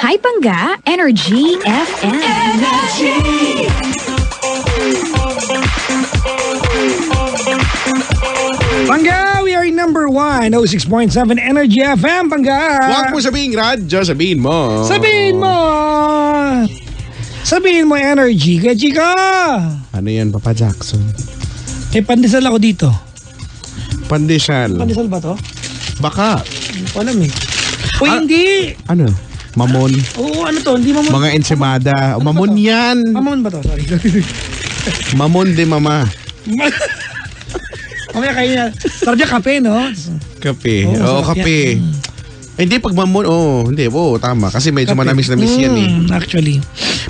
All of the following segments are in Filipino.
Hi Pangga, Energy FM. Pangga, we are number 1, 06.7 Energy FM, Pangga. Huwag mo sabihin radyo, sabihin mo. Sabihin mo! Sabihin mo, Energy. Kaya chika! Ano yan, Papa Jackson? May pandesal ako dito. Pandesal. Pandesal ba to? Baka. Hindi ko alam eh. O hindi! Ano? Mamon. Oo, ano to? Hindi mamon. Mga ensimada. Mamon yan. Mamon ba to? Sorry. Mamon de mama. Mamaya kayo na. Sarja kape, no? Kape. Oo, Oo, sarap kape. yan. Hindi, pag mamon, hindi, tama. Kasi medyo manamis-namis yan eh. Actually.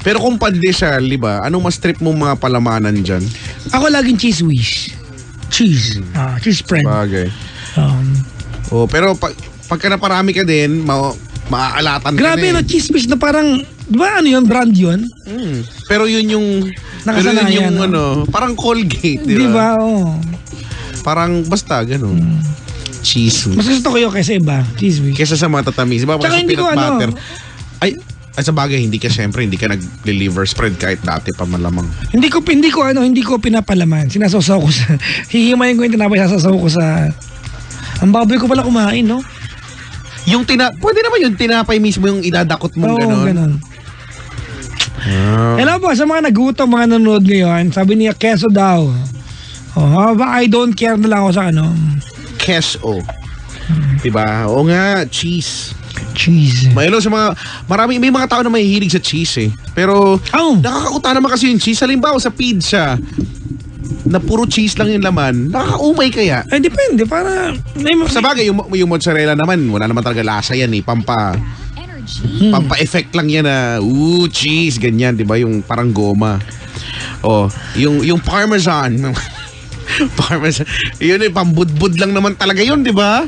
Pero kung pandesal, di ba, anong mas trip mong mga palamanan dyan? Ako laging cheese whiz. Cheese. Cheese spread. Bagay. Pero pagka naparami ka din, maaalatan Grabe ka na cheese whiz na parang, di ba ano yun, brand yun? Pero yun yung, Nakasanayan, parang Colgate, Di ba? Oo. Parang basta, gano'n. Cheese whiz. Mas gusto ko yun kaysa iba. Cheese whiz. Kesa sa mga tatamis. Diba? Tsaka Sa hindi peanut ko butter. Ay, sa bagay, hindi ka nag-liver spread kahit dati pa malamang. Hindi ko pinapalaman. Sinasasaw ko sa, hihimayin ko yung tinapay, sasasaw ko sa, ang baboy ko pala kumain, no? Pwede naman yung tinapay mismo yung idadakot mong gano'n. Ganon. Hello po, sa mga nagutom, mga nanonood ngayon, sabi niya, keso daw. I don't care na lang ako sa Keso. Diba? Oo nga, cheese. Cheese. May mga tao na mahihilig sa cheese eh. Pero, nakakakuta naman kasi yung cheese. Halimbawa sa pizza, na puro cheese lang yung laman, nakakaumay kaya? Depende, para... Sa bagay, yung mozzarella naman, wala naman talaga lasa yan eh. Pampa-effect lang yan na, cheese, ganyan, di ba? Yung parang goma. Yung parmesan. Parmesan. Yun eh, pambudbud lang naman talaga yun, di ba?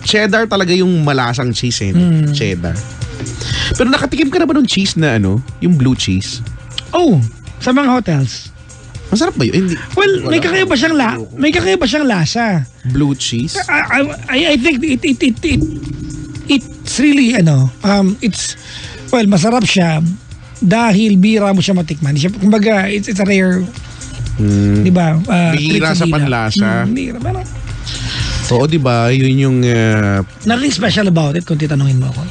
Cheddar talaga yung malasang cheese eh. Cheddar. Pero nakatikim ka na ba ng cheese na yung blue cheese? Sa mga hotels. Masarap ba yun? Hindi. Well, may kakaiba siyang lasa. Blue cheese? I think it's really masarap siya dahil bira mo siya matikman. Kumbaga, it's a rare, di ba? Bihira sa panlasa. Bihira. Oo, di ba? Yun yung... Nothing special about it kung titanungin mo ako.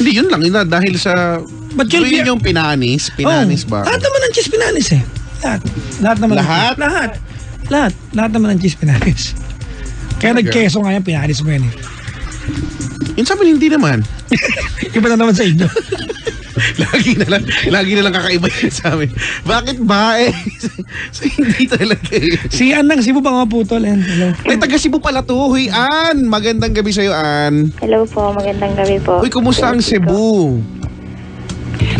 Hindi, yun lang. Dahil sa... But yun yung pinanis. Pinanis ba? Lahat naman ng cheese pinanis eh. Lahat naman. Lahat naman ng cheese pinanis. Kaya nagkeso nga yan, pinanis mo yan eh. Yun sa amin, hindi naman. Iba na naman sa inyo. Lagi na lang kakaiba yun sa amin. Bakit ba eh? So, hindi talaga eh. Si Ann ng Cebu ba mga putol? Hello. Ay, taga Cebu pala to. Huy, Ann. Magandang gabi sa'yo, Ann. Hello po, magandang gabi po. Uy, kumusta ang Cebu?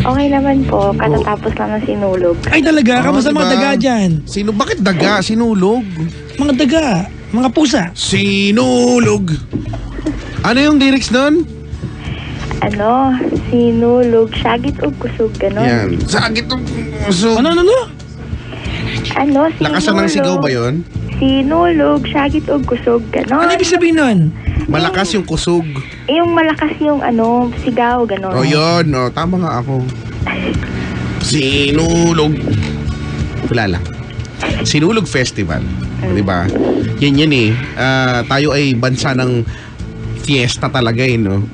Okay naman po, katatapos lang ng sinulog. Ay talaga? Kamusta diba? mga daga dyan? Bakit daga? Sinulog? Mga daga. Mga pusa. Sinulog. Ano yung lyrics nun? Sinulog, syagit o kusog, gano'n. Yan. Sagit ng kusog. Ano? Sinulog. Lakasan ng sigaw ba yun? Sinulog, syagit o kusog, gano'n. Ano ibig sabihin nun? Malakas yung kusog. Yung malakas yung sigaw, gano'n. Yun. Tama nga ako. Sinulog. Wala lang. Sinulog Festival. Diba? Yan eh. Tayo ay bansa ng fiesta talaga eh, no?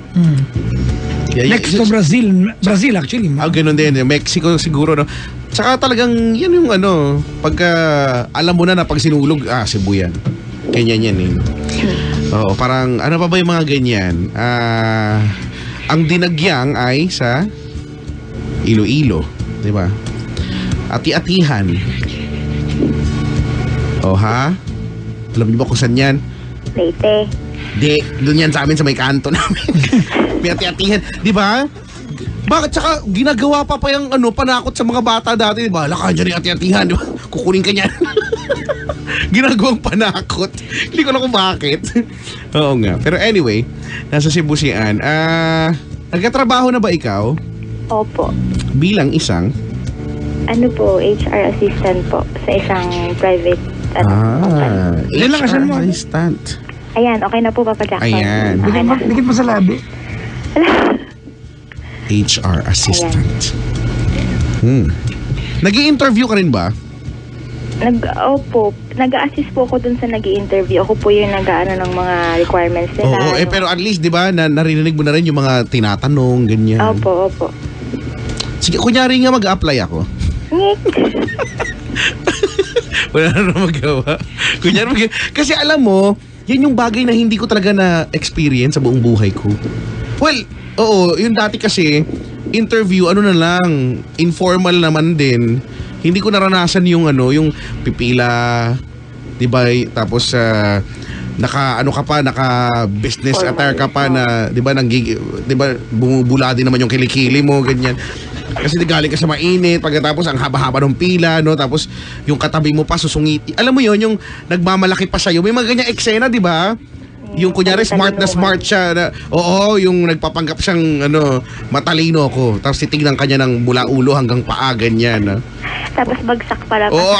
Next to Brazil. Brazil actually. Ganun din. Mexico siguro, no? Tsaka talagang yan yung pagka alam mo na pag sinulog, Cebu yan. Ganyan yan eh. Oo, parang ano pa ba yung mga ganyan? Ang dinagyang ay sa Iloilo, di ba? Ati-atihan. Alam niyo ba kung saan yan? Leyte. Di, doon yan sa amin sa may kanto namin. May ati-atihan, di ba? Bakit saka ginagawa pa yung panakot sa mga bata dati, di ba? Laka dyan yung ati-atihan, di ba? Kukunin ka niyan. Ginagawang panakot. Hindi ko na kung bakit. Oo nga. Pero anyway, nasa Cebu si Ann. Nagkatrabaho na ba ikaw? Opo. Bilang isang? HR assistant po sa isang private company. Lakasan mo. Assistant. Ayan, okay na po, Papa Jackson. Ayan. Okay na. Dikit mo sa labi. HR assistant. Nag-i-interview ka rin ba? Opo, nag-a-assist po ako dun sa nag-i-interview. Ako po yung nag-aano ng mga requirements nila. Oo, pero at least, di ba, narinig mo na rin yung mga tinatanong, ganyan. Opo. Sige, kunyari nga mag-apply ako. Wala na magawa. Kunyari, kasi alam mo, yan yung bagay na hindi ko talaga na-experience sa buong buhay ko. Well, oo, yung dati kasi, interview, ano na lang, informal naman din. Hindi ko naranasan yung yung pipila, 'di ba? Tapos naka business attire ka pa na 'di ba bumubula din naman yung kilikili mo, ganyan. Kasi galing ka sa mainit, pagkatapos ang haba-haba ng pila, no? Tapos yung katabi mo pa susungiti. Alam mo yon, yung nagmamalaki pa sa'yo. May mga ganyang eksena, 'di ba? Yung kunyari smart na smart siya na, oo, yung nagpapanggap siyang matalino ko. Tapos titignan kanya ng mula ulo hanggang paa, ganyan. Tapos bagsak pala. Oo,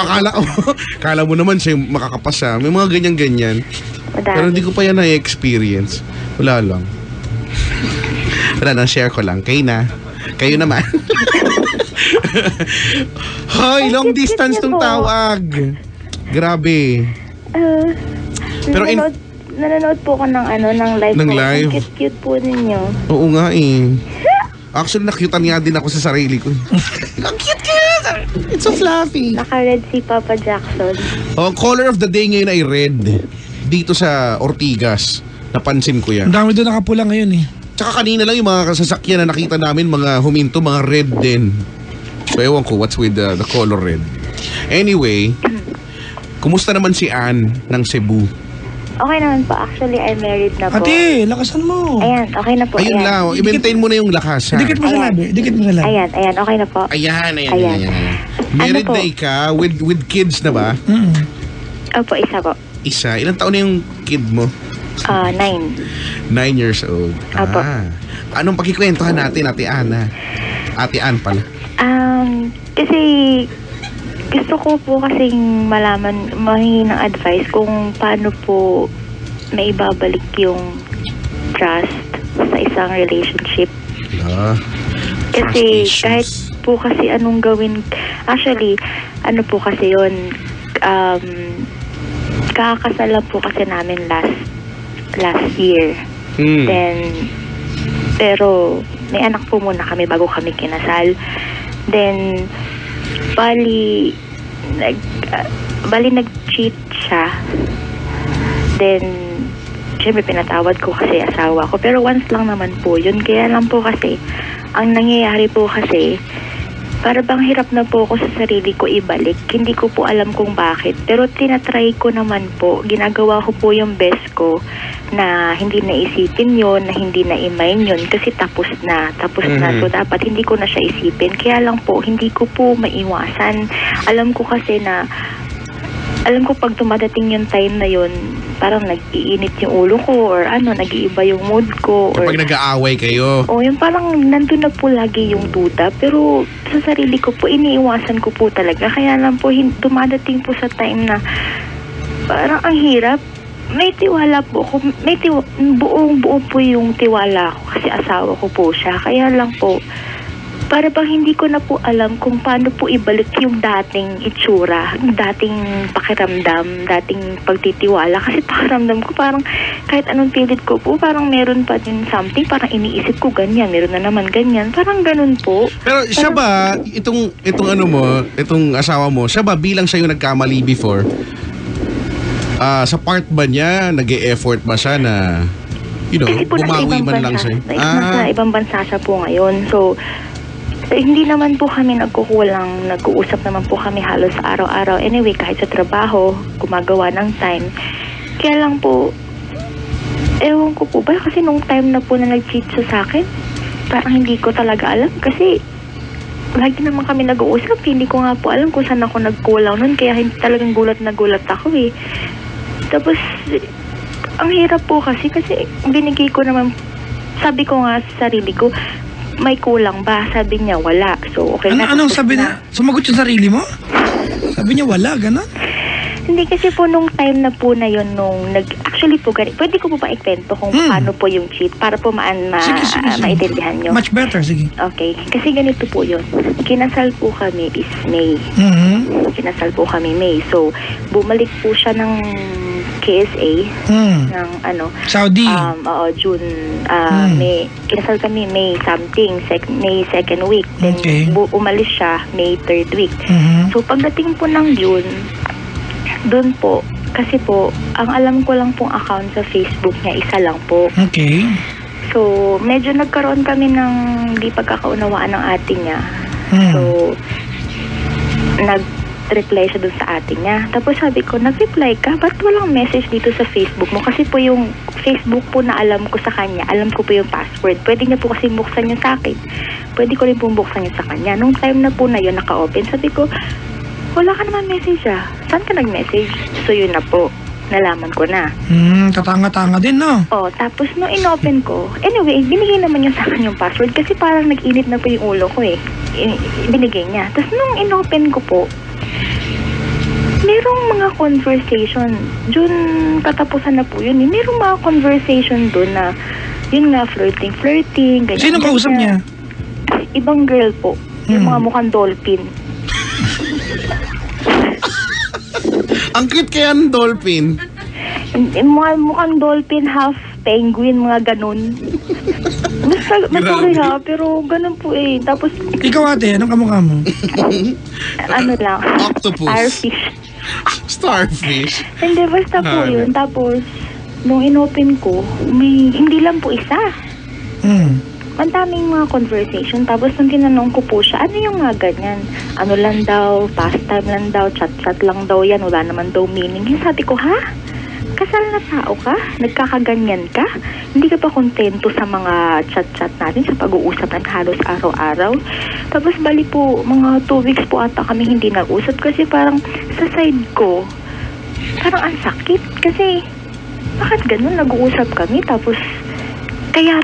akala mo naman siya yung makakapasa. May mga ganyan-ganyan. Madami. Pero hindi ko pa yan na-experience. Wala lang. Wala na, share ko lang. Kayo naman. Hoy, long distance tong tawag. Grabe. Pero nanonood po ko ng live. Ng po. live? Ang cute po ninyo. Oo nga eh. Actually, nakyutan nga din ako sa sarili ko. Ang cute! It's so fluffy. Naka-red si Papa Jackson. Oh, color of the day ngayon ay red. Dito sa Ortigas. Napansin ko yan. Ang dami doon nakapula ngayon eh. Tsaka kanina lang yung mga sasakyan na nakita namin, mga huminto, mga red din. So ewan ko, what's with the color red. Anyway, kumusta naman si Ann ng Cebu? Okay naman po. Actually, I'm married na po. Ate, lakasan mo. Ayan, okay na po. Ayun lang, i-maintain mo na yung lakas, ha? Dikit mo sa labi. Ayan, okay na po. Ayan. Ayan. Married Ano po? na ika, with kids na ba? Opo, isa po. Isa. Ilang taon na yung kid mo? 9. 9 years old. Apo. Anong pakikwentuhan natin, Ate Ana? Ate Ann pala. Kasi gusto ko po kasing mahingi ng advice kung paano po naibabalik yung trust sa isang relationship. Kasi kahit po kasi anong gawin, actually, ano po kasi yun, kakakasalan po kasi namin last year. Then, pero may anak po muna kami bago kami kinasal. Then, bali nag-cheat siya. Then, syempre pinatawad ko kasi asawa ko. Pero once lang naman po yun. Kaya lang po kasi, ang nangyayari po kasi, para bang hirap na po ako sa sarili ko ibalik. Hindi ko po alam kung bakit. Pero tinatry ko naman po. Ginagawa ko po yung best ko na hindi naisipin yon, na hindi na imayin yun. Kasi tapos na. So dapat hindi ko na siya isipin. Kaya lang po, hindi ko po maiwasan. Alam ko pag dumadating yung time na yun, parang nag-iinit yung ulo ko or nag-iiba yung mood ko. Kapag nag-aaway kayo. O yung parang nandun na po lagi yung duda. Pero sa sarili ko po, iniiwasan ko po talaga. Kaya lang po, dumadating po sa time na parang ang hirap. May tiwala po ako. Buong-buo po yung tiwala ko kasi asawa ko po siya. Kaya lang po, para bang hindi ko na po alam kung paano po ibalik yung dating itsura, dating pakiramdam, dating pagtitiwala. Kasi pakiramdam ko parang kahit anong pilit ko po, parang meron pa din something, parang iniisip ko ganyan, meron na naman ganyan. Parang ganun po. Pero siya ba, itong asawa mo, siya ba bilang siya yung nagkamali before, sa part ba niya, nag-e-effort ba siya na, bumawi man lang siya? Nasa ibang bansa siya po ngayon. So, hindi naman po kami nagkukulang, nag-uusap naman po kami halos araw-araw. Anyway, kahit sa trabaho, gumagawa ng time. Kaya lang po, ewan ko po ba, kasi nung time na po na nag-cheat siya sa akin, parang hindi ko talaga alam. Kasi, lagi naman kami nag-uusap, hindi ko nga po alam kung saan ako nagkulang nun. Kaya talagang gulat na gulat ako eh. Tapos, ang hirap po kasi binigay ko naman, sabi ko nga sa sarili ko, may kulang ba? Sabi niya, wala. So, okay na. Anong sabi na? Sumagot yung sarili mo? Sabi niya, wala, gano'n? Hindi kasi po nung time na po na yun, Actually po, pwede ko po ba ikwento kung paano po yung cheat para po Sige. maintindihan nyo? Much better, sige. Okay. Kasi ganito po yun. Kinasal po kami is May. Kinasal po kami May. So, bumalik po siya ng KSA ng Saudi. June. May, kinasal kami May something, May 2nd week. Then, Okay. umalis siya May 3rd week. So, pagdating po ng June, doon po, kasi po, ang alam ko lang pong account sa Facebook niya, isa lang po. Okay. So, medyo nagkaroon kami ng di pagkakaunawaan ng ate niya. So, nag-reply siya dun sa ate niya. Tapos sabi ko, nag-reply ka? Ba't walang message dito sa Facebook mo? Kasi po yung Facebook po na alam ko sa kanya, alam ko po yung password. Pwede niya po kasi buksan yun sa akin. Pwede ko rin po buksan yun sa kanya. Nung time na po na yun, naka-open, sabi ko, wala ka naman message Saan ka nag-message? So yun na po. Nalaman ko na. Tatanga-tanga din, no? Tapos nung in-open ko, anyway, binigay naman niya sa akin yung password kasi parang nag-init na po yung ulo ko eh. Binigay niya. Tapos nung in-open ko po, merong mga conversation. June, katapusan na po yun eh. Merong mga conversation doon na, yun nga, flirting. Ganyan. Sino kausap niya? Ibang girl po. Yung mga mukhang dolphin. Ang cute kaya ng dolphin. Mukhang dolphin, half penguin, mga ganun. Sorry pero ganun po eh. Tapos, Ikaw ate, anong kamukha mo? ano lang, Octopus. Starfish. Hindi, basta po yun. Tapos, nung inopen ko, hindi lang po isa. Ang daming mga conversation. Tapos nung tinanong ko po siya, ano yung mga ganyan? Ano lang daw, pastime lang daw, chat-chat lang daw yan, wala naman daw meaning. Yung sabi ko, ha? Kasal na tao ka? Nagkakaganyan ka? Hindi ka ba kontento sa mga chat-chat natin, sa pag-uusap natin halos araw-araw? Tapos bali po, mga 2 weeks po ata kami hindi nag-usap kasi parang sa side ko, parang ang sakit. Kasi, bakit ganun? Nag-uusap kami tapos kaya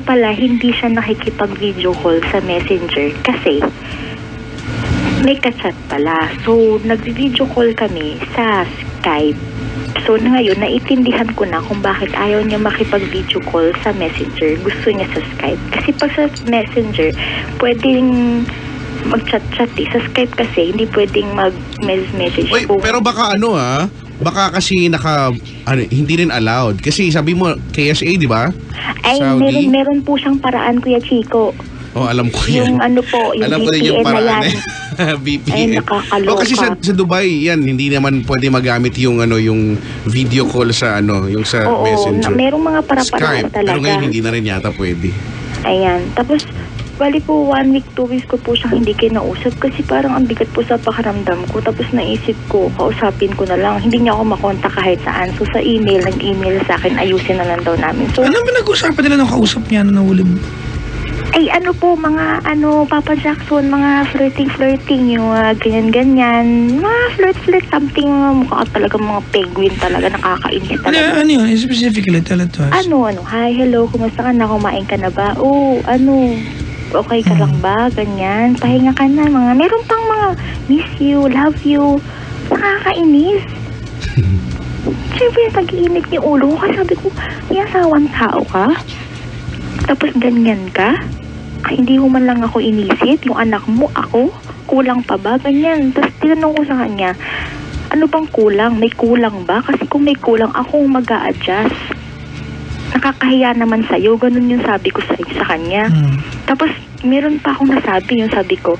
pala hindi siya nakikipag-video call sa Messenger kasi may ka-chat pala. So, nag-video call kami sa Skype. So, ngayon, naiintindihan ko na kung bakit ayaw niya makipag-video call sa Messenger. Gusto niya sa Skype. Kasi pag sa Messenger, pwedeng mag-chat-chat eh. Sa Skype kasi, hindi pwedeng mag-message. Wait, pero baka baka kasi hindi rin allowed. Kasi sabi mo, KSA, di ba? Ay, Saudi? meron po siyang paraan, Kuya Chico. Alam ko yan. Yung ano po, yung alam ko din yung VPN na paraan yan. VPN. Ay, nakakaloka. Kasi sa Dubai, yan, hindi naman pwede magamit yung yung video call sa yung sa Messenger. Merong mga para-paraan Skype, talaga. pero ngayon hindi na rin yata pwede. Ayan. Tapos, bali po 1 week, 2 weeks ko po siyang hindi kinausap kasi parang ang bigat po sa pakaramdam ko. Tapos naisip ko, kausapin ko na lang. Hindi niya ako makontak kahit saan. So sa email, nag-email sa akin, ayusin na lang daw namin. So, Anong pinag-usapan nila ng kausap niya na nahuli mo? ay ano po, mga Papa Jackson, mga flirting, yung ganyan-ganyan. Mga flirt, something, mukha talaga mga penguin talaga, nakakainis talaga. Ano yun? Specifically, tell it to us. Hi, hello, kumusta ka na? Kumain ka na ba? Okay ka lang ba? Ganyan. Pahinga ka na. Meron pang mga miss you, love you. Nakakainis. Siyempre, pag-iinit yung ulo ko. Kasi sabi ko, may asawang tao ka? Tapos ganyan ka? Hindi mo man lang ako inisip. Yung anak mo, ako? Kulang pa ba? Ganyan. Tapos tinanong ko sa kanya, ano bang kulang? May kulang ba? Kasi kung may kulang, ako mag-a-adjust. Nakakahiya naman sa'yo. Ganun yung sabi ko sa kanya. Tapos, meron pa akong nasabi. Yung sabi ko,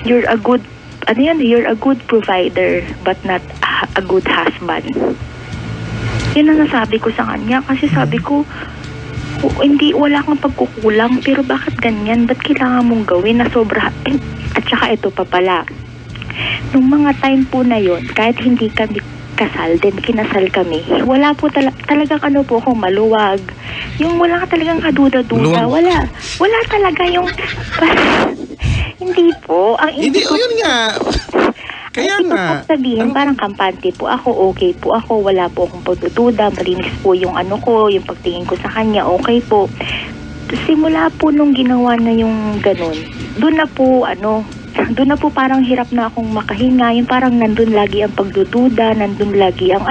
you're a good provider, but not a good husband. Yun ang nasabi ko sa kanya. Kasi sabi ko, wala kang pagkukulang, pero bakit ganyan? Ba't kailangan mong gawin na sobra? At saka ito pa pala. Nung mga time po na yon, kahit hindi kami kasal din, kinasal kami. Wala po talagang po akong maluwag. Yung wala ka talagang kaduda-duda. Wala talaga yung hindi po. Hindi, yun nga. Kaya nga. Sabihin, parang kampante po ako, okay po ako, wala po akong pagdududa, malinis po yung yung pagtingin ko sa kanya, okay po. Simula po nung ginawa na yung ganun, doon na po parang hirap na akong makahinga, yung parang nandun lagi ang pagdududa, nandun lagi ang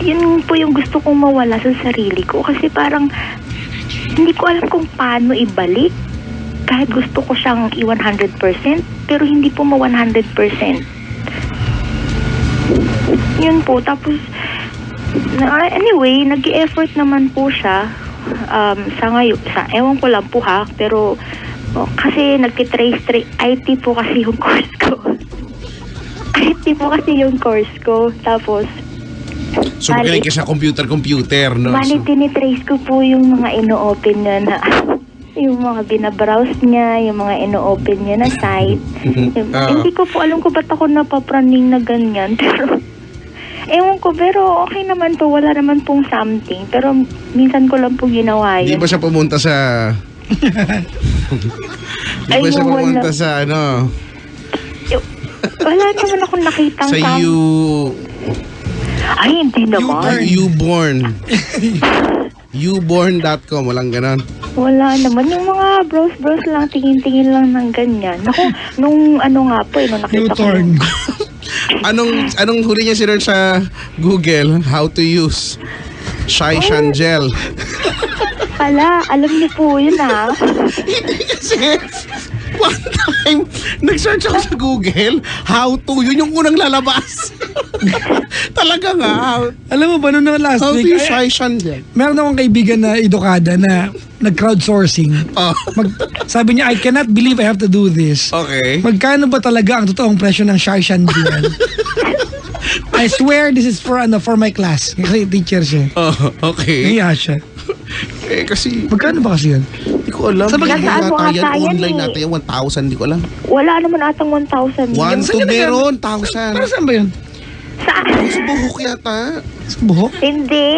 yun po yung gusto kong mawala sa sarili ko. Kasi parang, hindi ko alam kung paano ibalik. Kahit gusto ko siyang i-100%, pero hindi po ma-100%. Yun po. Tapos, anyway, nag-i-effort naman po siya. Sa ngayon, ewan ko lang po ha, pero kasi nagtitrace, IT po kasi yung course ko. IT po kasi yung course ko. Tapos, So, magaling ka sa computer, no? bali, tinitrace ko po yung mga ino-open niya na yung mga binabrowse niya, yung mga ino-open niya na site. Hindi ko po alam ko ba't ako napapraning na ganyan. Pero, ewan ko, pero okay naman po. Wala naman pong something. Pero, minsan ko lang po ginawa yun. Di ba siya pumunta sa... Di ba siya pumunta sa ano? Wala naman akong nakitang Sa Ay, hindi naman. YouBorn. YouBorn.com. Walang ganon. Wala naman. Yung mga browse lang, tingin-tingin lang ng ganyan. Naku, nung ano nga po, nung nakita ko. U-turn. Anong huli niya sinerch sa Google? How to use Shy Shangel. Pala, alam niyo po yun Kasi one time, nag-search ako sa Google, how to, yun yung unang lalabas. Talaga nga. Alam mo ba, nung last How to week, use Shy Shangel. meron akong kaibigan na edukada na nag-crowdsourcing. Oh. Sabi niya, I cannot believe I have to do this. Okay. Magkano ba talaga ang totoong presyo ng Shy Shangel? I swear this is for my class. Kasi teacher siya. Oh, okay. Kaya siya. Kasi, Magkano ba kasi yun? hindi ko alam. Sa bagay, Nasaan mo ata yan online eh. natin yan, 1,000, hindi ko alam. Wala naman atang 1,000. 1 Saan to ka meron, Para 1,000. saan ba yun? Saan? Sa buhok yata. Sa buhok? Hindi.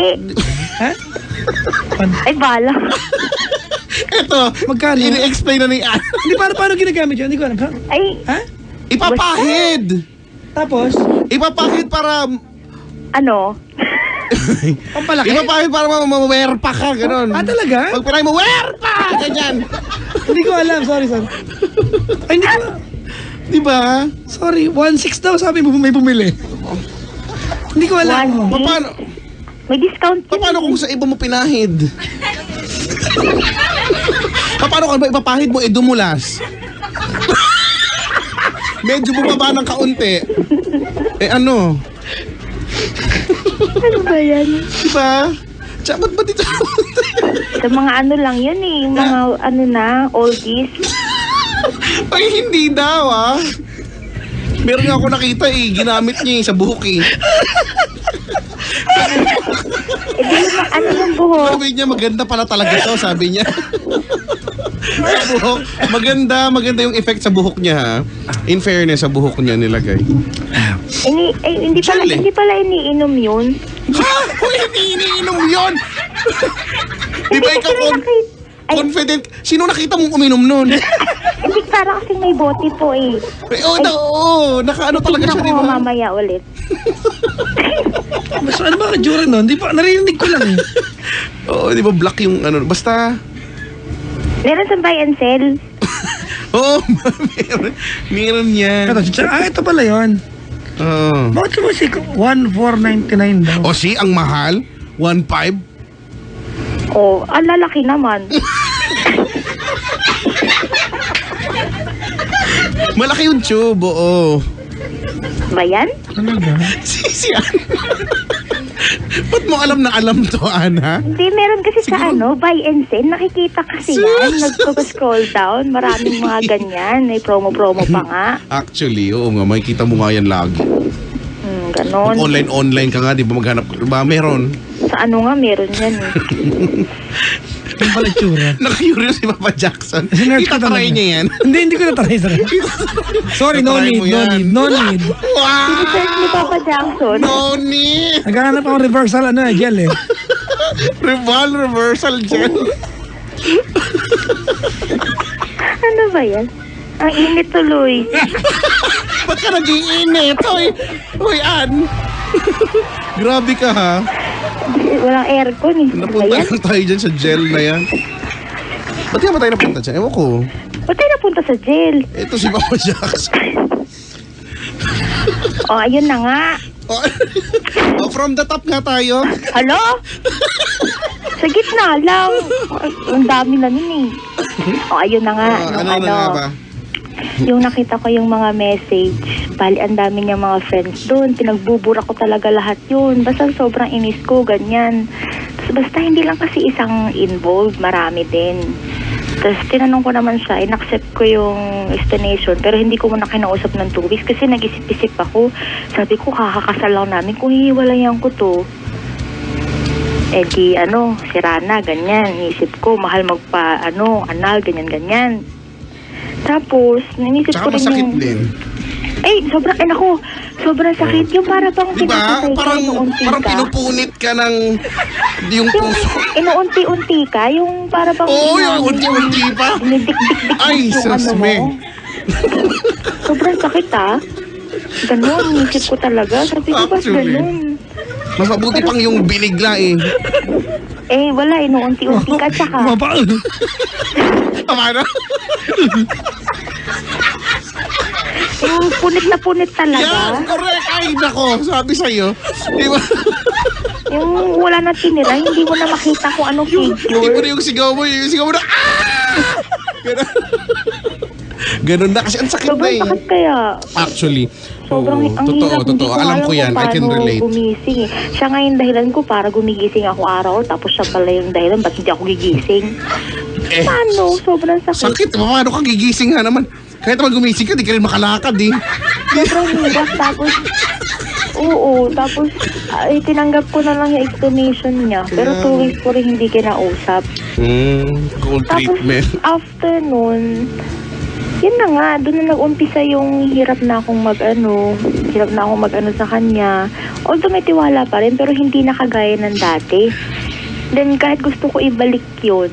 Ha? Ay, bala. Ito, Magkano? ini-explain na ni Ann. Hindi, paano ginagamit yun? Hindi ko alam. Ha? Ay, Ha? Ipapahid! Tapos? Ipapahid para... ano? Pampalaki? Ipapahid para ma-wear pa ka, gano'n. Ah, talaga? Pag pinay mo, wear pa! Ganyan. Hindi ko alam. Sorry. Ay, hindi ko. Di ba? Sorry. 1.6 daw sabi mo may bumili. Hindi ko alam. Paano, May discount yun. paano kung sa iba mo pinahid? Paano kung ipapahid mo, dumulas? Medyo bumaba ng kaunti. Ano? Ano ba yan? Diba? Tsaka ba't ito? Sa mga ano lang yun eh. Yung mga ano na, oldies. Ay, hindi daw Meron nga ako nakita ginamit niya sa buhok Eh di yung ano yung buhok. Sabi niya, maganda pala talaga to, sabi niya. Sa buhok, maganda yung effect sa buhok niya ha. In fairness, sa buhok niya nilagay. Hindi pala iniinom yun. Ha? Uy, hindi iniinom yun! Di ba ikaw confident? Sino nakita mong uminom nun? Hindi, parang kasing may bote po eh. Nakaano talaga siya, Tignan di ko ba? mamaya ulit. Mas ano ba kajura nun? Di pa, narinig ko lang eh. Oo, di ba black yung ano, basta... Meron sa buy and sell. Oo, meron yan. Ito pala yun. Oo. Bakit sumusik? 1,499 daw. O si, ang mahal? 1,500? Oh, ang lalaki naman. Malaki yung tube, oo. Ba yan? Talaga? Si Ba't mo alam na alam to, Ana? Hindi, meron kasi sa buy and sell. Nakikita kasi yan. Nagko-scroll down. Maraming mga ganyan. May promo-promo pa nga. Actually, oo nga, makikita mo nga yan lagi. Ganon. Online ka nga, di ba maghanap? Diba, meron. Sa ano nga, meron yan eh. Yung pala tsura. Naka-curious si Papa Jackson. Sinerch ko Itatry talaga. niya yan. Hindi ko na-try. Sorry, no Tatry need. mo yan. No need. Wow! Search ni Papa Jackson. No need! Naghahanap ako reversal gel eh. Reversal gel. Ano ba yan? Ang init tuloy. Ba't ka nag-iinit? Hoy, Ann. Grabe ka ha. Walang aircon eh. Ano ba Napunta yan? lang tayo dyan sa gel na yan. Ba't nga ba tayo napunta dyan? Ewan ko. Ba't tayo napunta sa jail? Ito si Papa Jackson. O, ayun na nga. Oh, from the top nga tayo. Hello? Sa gitna lang. Ay, ang dami na nun eh. O, ayun na nga. Ano na nga ba? Yung nakita ko yung mga message, bali ang dami niya mga friends doon, pinagbubura ko talaga lahat yun. Basta sobrang inis ko, ganyan. Tapos basta hindi lang kasi isang involved, marami din. Tapos tinanong ko naman siya, in-accept ko yung explanation, pero hindi ko muna kinausap ng 2 weeks kasi nag-isip-isip ako. Sabi ko, kakakasal lang namin kung hihiwalayan ko to. Eh di sira na, ganyan. Iisip ko, mahal anal, ganyan-ganyan. Tapos, nanisip ko Tsaka rin masakit yung... din. Sobrang sakit. Yung para bang Diba? pinapatay ka, inuunti Parang ka. pinupunit ka ng yung puso. Inuunti-unti ka, yung para bang... Oo, yung unti-unti pa. Dinidikdik-dik Ay, yung sus, me. Sobrang sakit Ganun, nisip ko talaga. Sabi ko, ba't Actually. ganun? Mas mabuti pang yung binigla eh. Eh, wala, inuunti-unti ka, tsaka... Tama na? Yung punit na punit talaga. Yan, correct. Ay, nako. Sabi sa'yo. Di ba? Yung wala na tinira, hindi mo na makita kung anong Hindi mo figure. na yung sigaw mo na, ah! Ganun. Ganun na. Kasi ang sakit na Sobrang eh. sakit kaya. Actually. Sobrang Oo, ang hirap. Hindi totoo. Alam ko yan. kung I can paano relate. gumising eh. Siya nga yung dahilan ko para gumigising ako araw, tapos siya pala yung dahilan ba't hindi ako gigising. Eh, Paano? Sobrang sakit. sakit. Paano ka gigising nga naman? Kahit naman gumising ka, di ka rin makalakad eh. Sobrang hirap. Tapos tinanggap ko na lang yung explanation niya. Pero 2 weeks ko rin hindi kinausap. Cold Tapos treatment. after nun, yun na nga, doon na nag-umpisa yung hirap na akong mag-ano sa kanya. Although may tiwala pa rin, pero hindi na kagaya ng dati. Then kahit gusto ko ibalik yun,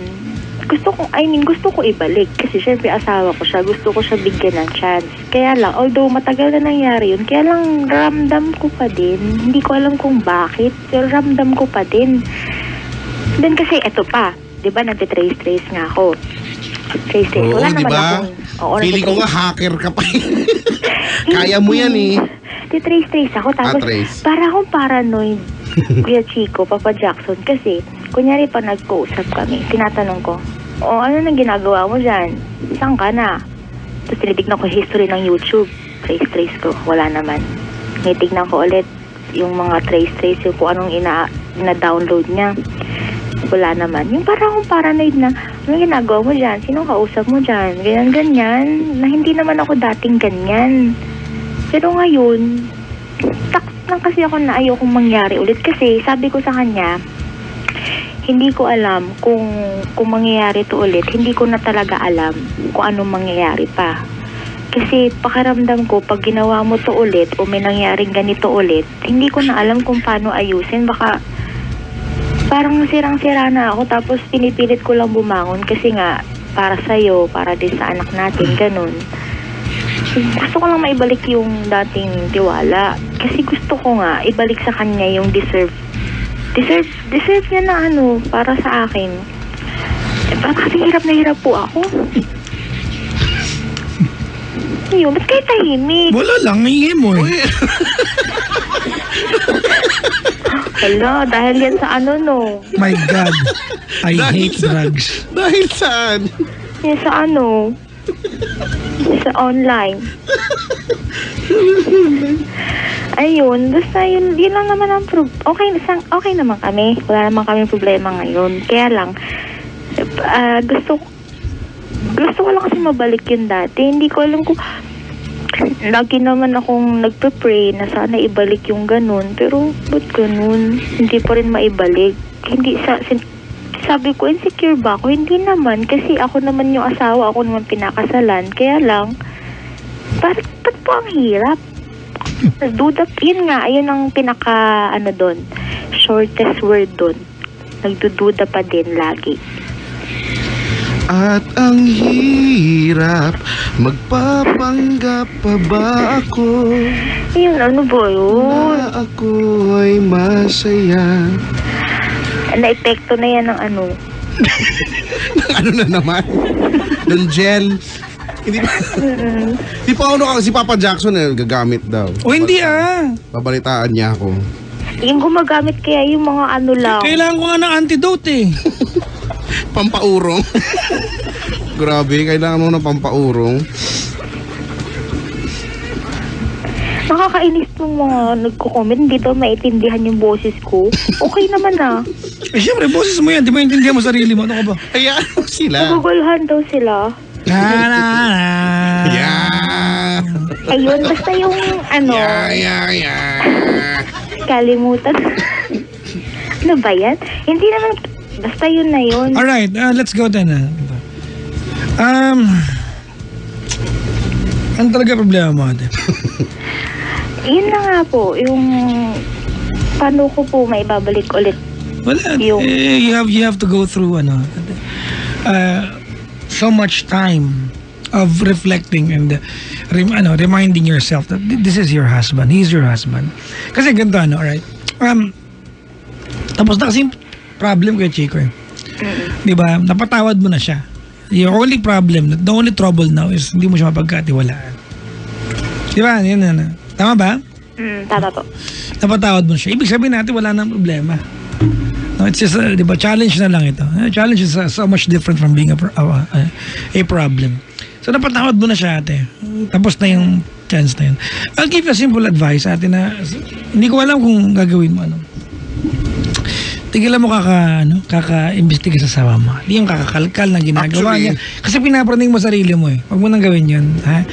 gusto ko ibalik. Kasi syempre asawa ko siya, gusto ko siya bigyan ng chance. Kaya lang, although matagal na nangyari yun, kaya lang ramdam ko pa din. Hindi ko alam kung bakit, pero ramdam ko pa din. Then kasi eto pa, di ba nagtitrace nga ako. Trace. Oo, Wala di naman ba? akong... Oo, Feeling ko nga hacker ka pa eh. Kaya mo yan eh. Titrace ako. Tapos trace. para akong paranoid, Kuya Chico, Papa Jackson. Kasi, kunyari pa nag-uusap kami, tinatanong ko, ano nang ginagawa mo dyan? Saan ka na? Tapos tinitignan ko history ng YouTube. Trace ko. Wala naman. Tinitignan ko ulit yung mga trace, yung kung anong ina-download niya. Wala naman. Yung parang akong paranoid na, anong ginagawa mo dyan? Sinong kausap mo dyan? Ganyan. Na hindi naman ako dating ganyan. Pero ngayon, tak lang kasi ako na ayokong mangyari ulit. Kasi sabi ko sa kanya, hindi ko alam kung mangyayari to ulit. Hindi ko na talaga alam kung anong mangyayari pa. Kasi pakiramdam ko, pag ginawa mo to ulit o may nangyaring ganito ulit, hindi ko na alam kung paano ayusin. Baka parang sirang-sira na ako, tapos pinipilit ko lang bumangon kasi nga para sa'yo, para din sa anak natin, ganun. Gusto ko lang maibalik yung dating tiwala. Kasi gusto ko nga ibalik sa kanya yung deserve niya na para sa akin. Kasi hirap na hirap po ako. Ayun, ba't kayo tahimik? Wala lang, iingin mo eh. Hala, dahil yan sa My God, I Dahil hate sa- drugs. Dahil saan? yan sa sa online. Ayun, basta yun lang naman ang okay naman kami. Wala naman kami problema ngayon. Kaya lang, gusto ko lang kasi mabalik yun dati. Hindi ko alam kung lagi naman akong nagpe-pray na sana ibalik yung ganun. Pero, ba't ganun? Hindi pa rin maibalik. Sabi ko, insecure ba ako? Hindi naman. Kasi ako naman yung asawa. Ako naman pinakasalan. Kaya lang, ba't po ang hirap? Duda, yun nga. Yun ang pinaka, doon. Shortest word doon. Nagdududa pa din lagi. At ang hirap, magpapanggap pa ba ako Yun, ano ba yun? na ako'y masaya? Na-epekto na yan ng Ano na naman? Ng gel. Hindi pa. Si Paolo, si Papa Jackson gagamit daw. O hindi Babalitaan niya ako. Yung gumagamit kaya yung mga ano lang. Kailangan ko nga ng antidote eh. Pampaurong. Grabe, kailangan mo ng pampaurong. Nakakainis pong mga nagko-comment. Hindi daw maintindihan yung boses ko. Okay naman ah. Eh syempre, boses mo yan. Di ba intindihan mo sarili mo? Ano ka ba? Hayaan mo sila. Nagugulhan daw sila. Yeah. Ayun, basta yung ano, Yeah. kalimutan. Ano ba yan? Hindi naman, basta yun na yun. Alright, let's go then. Ano talaga problema mo, ate? Yun na nga po, yung paano ko po may babalik ulit. Wala. Yung- You have to go through so much time of reflecting and reminding yourself that this is your husband. He's your husband. Kasi ganito alright? Tapos na kasi yung problem kay Chico eh. Di ba? Napatawad mo na siya. Your only problem, the only trouble now is hindi mo siya mapagkatiwalaan. Di ba? Yan na. Tama ba? Tama po. Napatawad mo siya. Ibig sabihin natin wala nang problema. No, it's just, di ba, challenge na lang ito. Challenge is so much different from being a problem. So, napatawad mo na siya, ate. Tapos na yung chance na yun. I'll give you a simple advice, ate, na hindi ko alam kung gagawin mo, tigilan mo kaka-imbestiga sa asawa mo. Hindi yung kakakalkal na ginagawa niya. Kasi pinapraning mo sarili mo eh. Huwag mo nang gawin yun. Ha?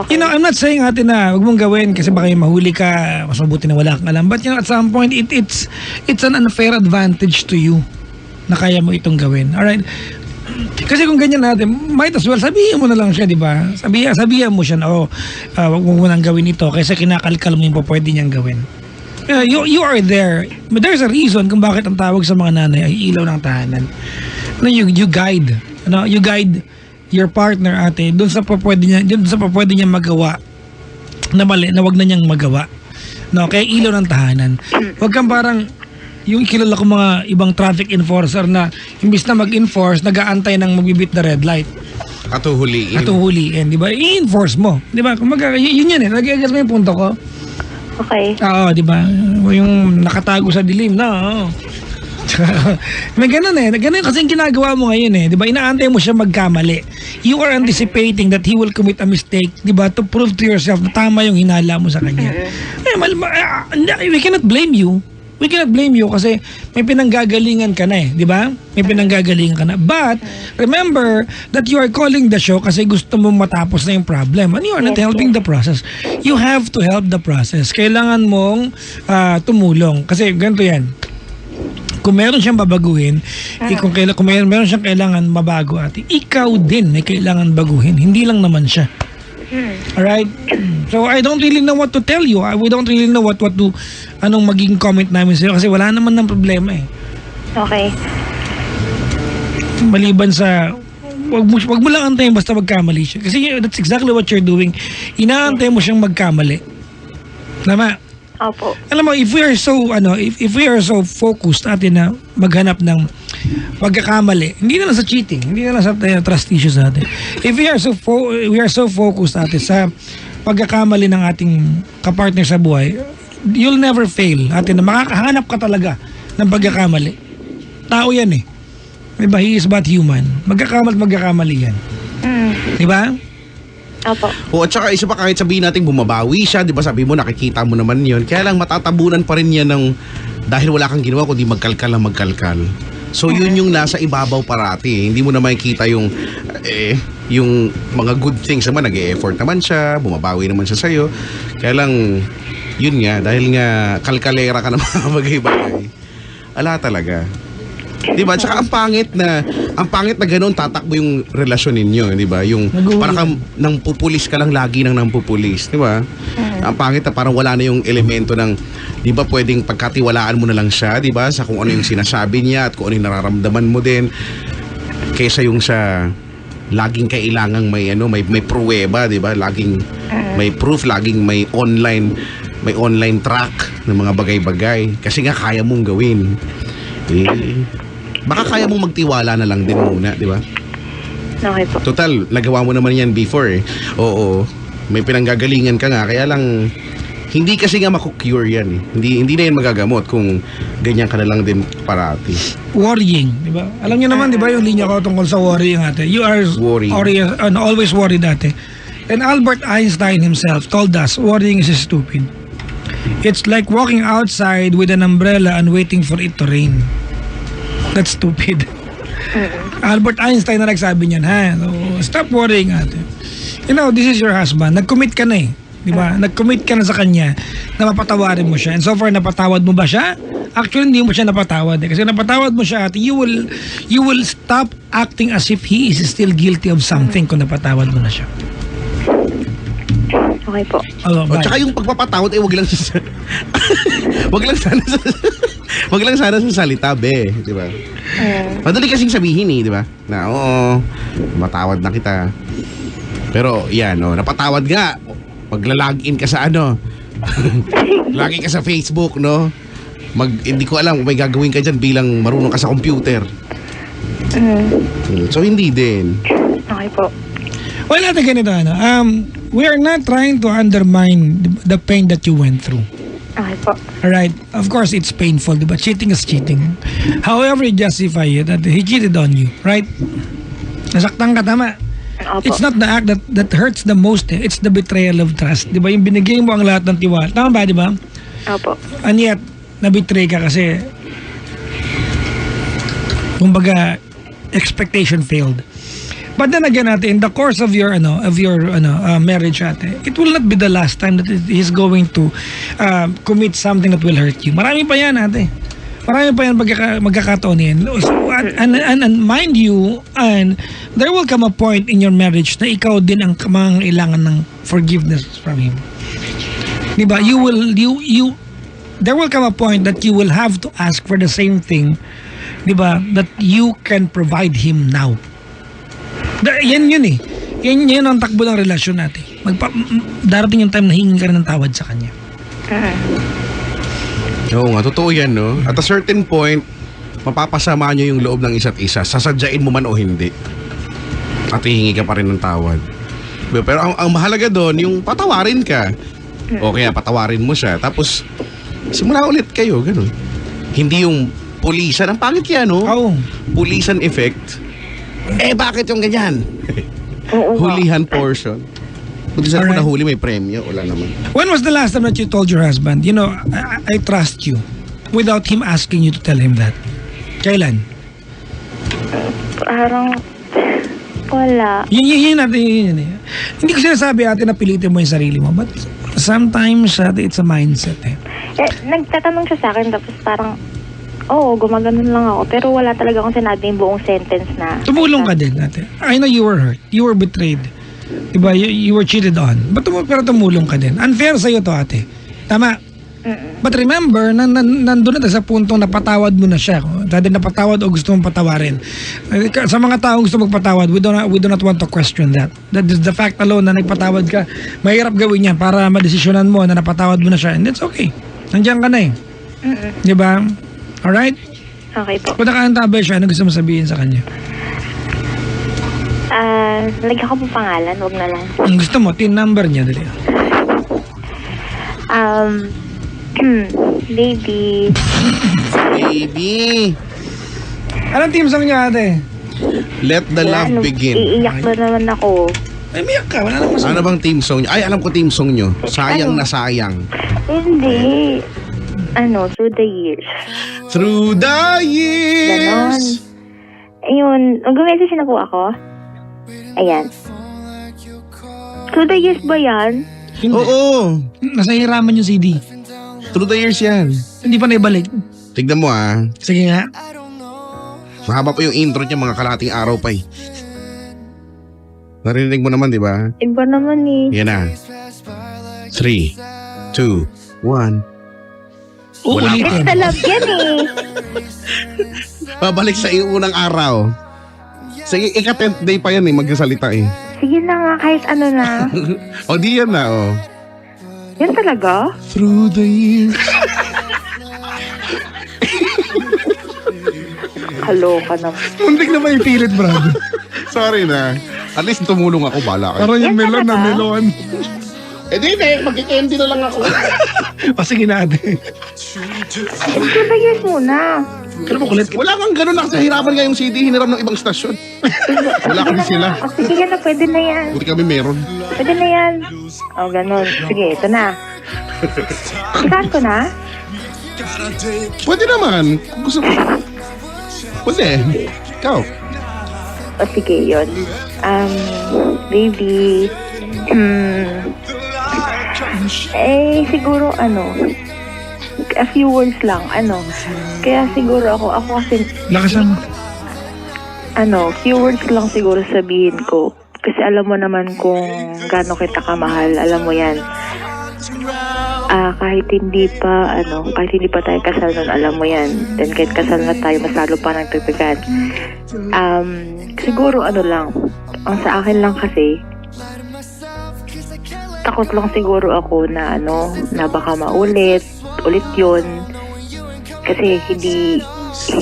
Okay. I'm not saying ate na huwag mong gawin kasi baka yung mahuli ka, mas mabuti na wala kang alam. But at some point, it's an unfair advantage to you na kaya mo itong gawin. Alright? Kasi kung ganyan natin, might as well, sabihin mo na lang siya, di ba? Sabihan mo siya na, huwag mo nang gawin ito kasi kinakalkal mo yung pwede niyang gawin. You are there. But there's a reason kung bakit ang tawag sa mga nanay ay ilaw ng tahanan. You guide. You guide your partner, ate, doon sa pwede niya magawa na mali, na wag na niyang magawa. No, kaya ilaw ng tahanan. Wag kang parang yung kilala ko mga ibang traffic enforcer na imbis na mag-enforce, nag-aantay ng magbibit na red light. At huhuliin, di ba? I-enforce mo. Di ba? Kumaga, yun yan eh. Nag-iagad mo yung punto ko. Okay. Oo, di ba? Yung nakatago sa dilim na, may ganun eh. Ganun kasi yung ginagawa mo ngayon eh. Di ba? Inaantay mo siya magkamali. You are anticipating that he will commit a mistake, di ba? To prove to yourself na tama yung hinala mo sa kanya. We cannot blame you. We cannot blame you kasi may pinanggagalingan ka na eh, di ba? May pinanggagalingan ka na. But, remember that you are calling the show kasi gusto mong matapos na yung problem and you are not helping the process. You have to help the process. Kailangan mong tumulong. Kasi ganito yan. Kung meron siyang babaguhin, kung meron siyang kailangan mabago at ikaw din may kailangan baguhin. Hindi lang naman siya. Alright? So, I don't really know what to tell you. We don't really know what to, anong magiging comment namin sa'yo kasi wala naman ng problema eh. Okay. Maliban sa, wag mo lang antayin basta magkamali siya. Kasi that's exactly what you're doing. Inaantay mo siyang magkamali. Tama? Opo. Alam mo, if we are so focused atin na maghanap ng pagkakamali, hindi na lang sa cheating, hindi na lang sa trust issues natin. If we are so focused atin sa pagkakamali ng ating kapartner sa buhay, you'll never fail atin na makakahanap ka talaga ng pagkakamali. Tao yan eh. Diba? He is but human. Magkakamali yan. Diba? Opo. At saka isa pa, kahit sabihin natin bumabawi siya, di ba sabi mo nakikita mo naman yun, kaya lang matatabunan pa rin yan ng, dahil wala kang ginawa kundi magkalkal. So yun yung nasa ibabaw parati. Hindi mo na makikita yung mga good things naman, nag-e-effort naman siya, bumabawi naman siya sa'yo. Kaya lang, yun nga, dahil nga kalkalera ka ng mga bagay-bagay. Ala talaga. Diba? Tsaka ang pangit na gano'n tatakbo yung relasyon ninyo, di ba? Yung parang kang nang pupulis ka lang lagi nang pupulis, di ba? Ang pangit na parang wala na yung elemento ng, di ba, pwedeng pagkatiwalaan mo na lang siya, di ba? Sa kung ano yung sinasabi niya at kung ano yung nararamdaman mo din. Kaysa yung sa laging kailangang may pruweba, di ba? Laging may proof, laging may online track ng mga bagay-bagay. Kasi nga kaya mong gawin. Baka kaya mong magtiwala na lang din muna, di ba? Okay po. Total, nagawa mo naman yan before eh. Oo, may pinanggagalingan ka nga, kaya lang Hindi kasi nga makukure yan eh. Hindi na yan magagamot kung ganyan ka na lang din parati. Worrying, di ba? Alam niyo naman, di ba, yung linya ko tungkol sa worrying ate. You are Worrying. always worried ate. And Albert Einstein himself told us, worrying is stupid. It's like walking outside with an umbrella and waiting for it to rain. That's stupid. Albert Einstein na nagsabi niyan, ha? So, stop worrying ate. You know, this is your husband. Nag-commit ka na eh. Di ba? Nag-commit ka na sa kanya na mapatawarin mo siya. And so far, napatawad mo ba siya? Actually, hindi mo siya napatawad eh. Kasi napatawad mo siya at you will stop acting as if he is still guilty of something kung napatawad mo na siya. Okay po. Oh, O bye. tsaka yung pagpapatawad wag lang wag lang sana sa salita, be, di ba? Madali kasing sabihin eh, di ba? Na oo, matawad na kita. Pero yan, napatawad nga. Magla-login ka sa lagi ka sa Facebook, no? Hindi ko alam kung may gagawin ka dyan bilang marunong ka sa computer. So hindi din. Okay po. Well, ate, ganito, we are not trying to undermine the pain that you went through. Okay po. Alright? Of course, it's painful, diba? Cheating is cheating. However, you justify it that he cheated on you, right? Nasaktan ka, tama? Opo. It's not the act that hurts the most, eh. It's the betrayal of trust. Diba? Yung binigay mo ang lahat ng tiwala. Tama ba, diba? Opo. And yet, nabitray ka kasi kumbaga, expectation failed. But then again, ate, in the course of your marriage, ate, it will not be the last time that he's going to commit something that will hurt you. Marami pa yan, ate. Marami pa yan magkakataon yan. So, and mind you, and there will come a point in your marriage na ikaw din ang kailangan ng forgiveness from him. Diba? There will come a point that you will have to ask for the same thing, diba, that you can provide him now. Yan yun eh. Yan ang takbo ng relasyon natin. Darating yung time na hingin ka rin ng tawad sa kanya. Oo nga, totoo yan, no? At a certain point, mapapasama nyo yung loob ng isa't isa. Sasadyain mo man o hindi. At hihingi ka pa rin ng tawad. Pero ang mahalaga doon, yung patawarin ka. O kaya patawarin mo siya. Tapos, simula ulit kayo, ganun. Hindi yung pulisan. Ang pangit yan, no? Oo. Pulisan effect. Bakit yung ganyan? Oo. Hulihan portion. Kung di saan mo Alright. nahuli, may premyo. Wala naman. When was the last time that you told your husband, you know, I trust you, without him asking you to tell him that? Kailan? Parang wala. Yun eh. Hindi ko sinasabi ate na pilitin mo yung sarili mo, but sometimes ate, it's a mindset eh. Nagtatanong siya sa akin tapos parang gumaganon lang ako. Pero wala talaga akong sinabi yung buong sentence na... Tumulong ka din ate. I know you were hurt. You were betrayed. Diba? You were cheated on. Pero tumulong ka din. Unfair sa'yo to ate. Tama. But remember, nandun na sa puntong napatawad mo na siya. Dahil napatawad o gusto mong patawarin. Sa mga taong gusto magpatawad, we do not want to question that. That is the fact alone na nagpatawad ka. Mahirap gawin yan para madesisyonan mo na napatawad mo na siya. And it's okay. Nandiyan ka na eh. Diba? Alright? Okay po. Kung nakaantabay siya, ano gusto mo sabihin sa kanya? Lagyan ko po pangalan, wag na lang. Ang gusto mo, tin number niya, dali. Baby. Baby, Anong team song niya, ate? let the love begin. Iiyak ba naman ako? Ay, miyak ka. Wala nang masama. Ano bang team song nyo? Ay, alam ko team song nyo. Sayang na sayang. Hindi. Through the years. Through the Ganon. years. Ayun, mag-message na po ako. Ayan. Through the years ba yan? Hindi. Oo. Nasa hiraman yung CD. Through the years yan. Hindi pa naibalik. Tignan mo Sige nga. Mahaba pa yung intro niya, mga kalating araw pa eh. Narinig mo naman, di ba? Iba naman eh. Yan na. 3, 2, 1. Wala Uulitin. Basta love yan eh. Babalik sa iyong unang araw. Sige, ika-10th day pa yan eh, magsasalita eh. Sige na nga, kahit ano na. O di yan na, Yan talaga? Through the years. Kaloka naman. Muntik na maipilit, brother. Sorry na. At least tumulong ako, bala kayo. Parang yung Yan melon na talaga? melon. Di, magkikendi na lang ako. O sige natin. 2 years muna. Pero mo kulit. Wala kang ganun, nakasahirapan nga yung CD, hiniram ng ibang stasyon. Wala kasi sila. O, sige yan na, pwede na yan. Buti kami meron. Pwede na yan. O, ganun. Sige, ito na. Sikat ko na? Pwede naman. Kung gusto mo. Pwede. Ikaw. O, sige, yun. Baby. Siguro, a few words lang, Kaya siguro ako kasi, Lakasan mo. few words lang siguro sabihin ko. Kasi alam mo naman kung gaano kita kamahal, alam mo yan. Kahit hindi pa tayo kasal nun, alam mo yan. Then kahit kasal na tayo, mas lalo pa nagtagtagan. Siguro lang, ang sa akin lang kasi, takot lang siguro ako na na baka ulit yun. Kasi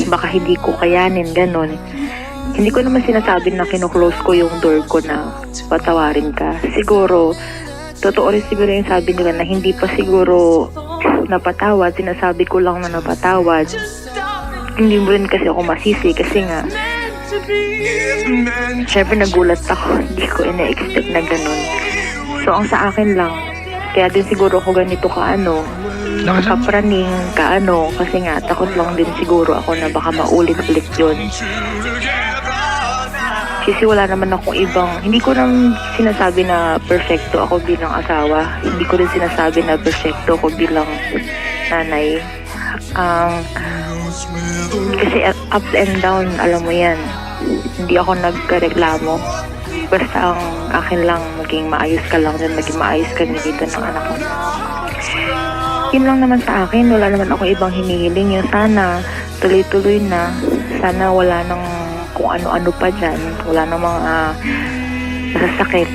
baka hindi ko kayanin, ganon. Hindi ko naman sinasabi na kino-close ko yung door ko na patawarin ka. Siguro, totoo rin siguro yung sabi nila na hindi pa siguro napatawad. Sinasabi ko lang na napatawad. Hindi mo rin kasi ako masisi kasi nga, syempre nagulat ako. Hindi ko ina-expect na ganun. So, ang sa akin lang, kaya din siguro ako ganito kapraning, kasi nga, takot lang din siguro ako na baka maulit-ulit yun. Kasi wala naman akong hindi ko nang sinasabi na perfecto ako bilang asawa. Hindi ko rin sinasabi na perfecto ako bilang nanay. Kasi ups and down, alam mo yan. Hindi ako nagkareklamo. Basta ang akin lang, maging maayos ka lang din, maging maayos ka dito ng anak mo. Yun lang naman sa akin, wala naman ako ibang hinihiling. Yung sana, tuloy-tuloy na. Sana wala nang kung ano-ano pa dyan. Wala nang mga nasasakit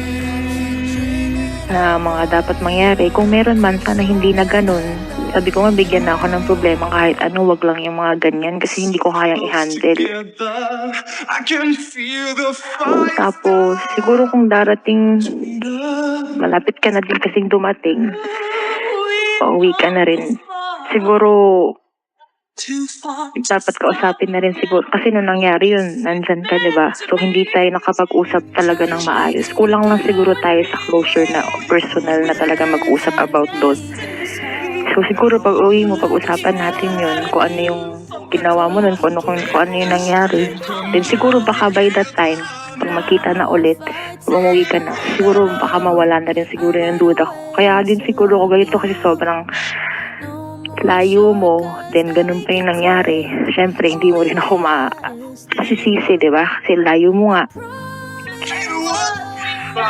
na mga dapat mangyari. Kung meron man, sana hindi na ganun. Sabi ko nga, bigyan na ako ng problema kahit wag lang yung mga ganyan kasi hindi ko kayang i-handle. Tapos, siguro kung darating, malapit ka na din kasing dumating, pauwi ka na rin. Siguro, dapat kausapin na rin siguro. Kasi nung nangyari yun, nandyan ka, diba? So, hindi tayo nakapag-usap talaga ng maayos. Kulang lang siguro tayo sa closure na personal na talaga mag-usap about those. So, siguro pag uwi mo, pag-usapan natin yun, kung ano yung ginawa mo nun, kung ano yung nangyari. Then siguro baka by that time, pag makita na ulit, pag umuwi ka na, siguro baka mawala na rin siguro yung duda ko. Kaya din siguro ako ganito kasi sobrang layo mo, then ganun pa yung nangyari. Siyempre, hindi mo rin ako masisisi, diba? Kasi layo mo nga.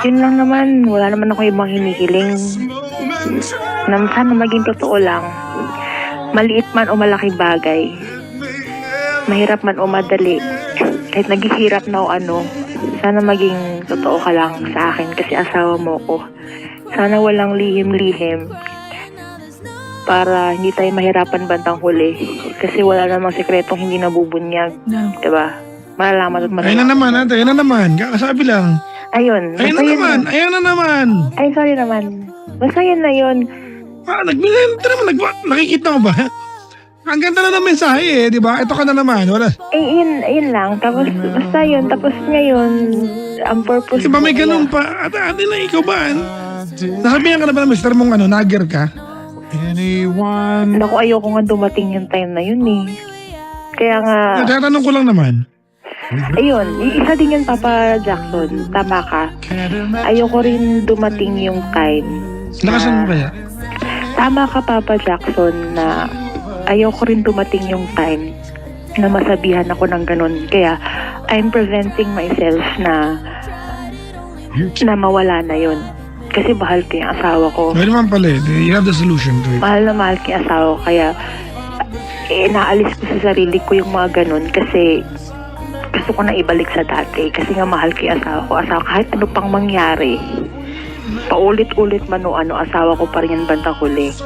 Yun lang naman, wala naman ako ibang hinihiling. Na sana maging totoo lang. Maliit man o malaking bagay, mahirap man o madali, kahit naghihirap na o sana maging totoo ka lang sa akin kasi asawa mo ko. Sana walang lihim-lihim para hindi tayo mahirapan bandang huli kasi wala namang sekretong hindi nabubunyag. Diba? Malalaman at malalaman. Ayun na naman. Kakasabi lang. Ayun na naman. Ay, sorry naman. Basta yun na yun. Nakikita mo ba? Ang ganda na ng mensahe di ba? Ito ka na naman, wala. Yun lang. Tapos, basta yun. Tapos ngayon, ang purpose Diba may ganun pa? Ate na, ikaw ba? Nasabihan ka na ba ng mister mong nagger ka? Naku, ayoko nga dumating yung time na yun eh. Kaya nga... Tatanong ko lang naman. Ayun, isa din yun, Papa Jackson. Tama ka. Ayoko rin dumating yung time. Lakasan mo kaya? Tama ka, Papa Jackson, na ayoko rin dumating yung time na masabihan ako ng ganun. Kaya, I'm preventing myself na mawala na yun. Kasi mahal ko yung asawa ko. Well naman pala you have the solution to it. Mahal na mahal ko yung asawa ko. Kaya, naalis ko sa sarili ko yung mga ganun. Kasi, gusto ko na ibalik sa dati. Kasi nga mahal ko yung asawa ko. Kahit ano pang mangyari, paulit-ulit man o asawa ko pa rin yung bandang huli.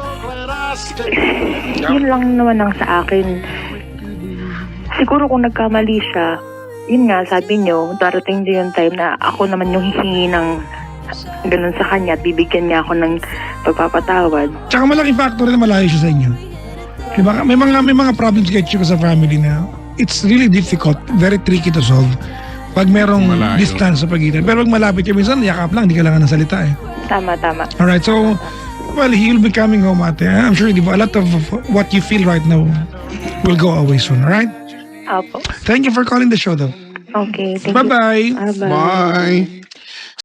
Yun lang naman ang sa akin. Siguro kung nagkamali siya, yun nga, sabi nyo, darating din yung time na ako naman yung hihingi ng ganun sa kanya at bibigyan niya ako ng pagpapatawad. Tsaka malaking factor na malayo siya sa inyo. Diba? May mga problems kayo sa family na it's really difficult, very tricky to solve pag merong Malayo. distance sa pagitan. Pero pag malapit yung minsan, yakap lang, hindi ka lang ng salita eh. Tama. Alright, so, well, he'll be coming home ate. I'm sure, di ba, a lot of what you feel right now will go away soon, alright? Opo. Thank you for calling the show though. Okay, thank you. Bye-bye. Bye-bye. Bye.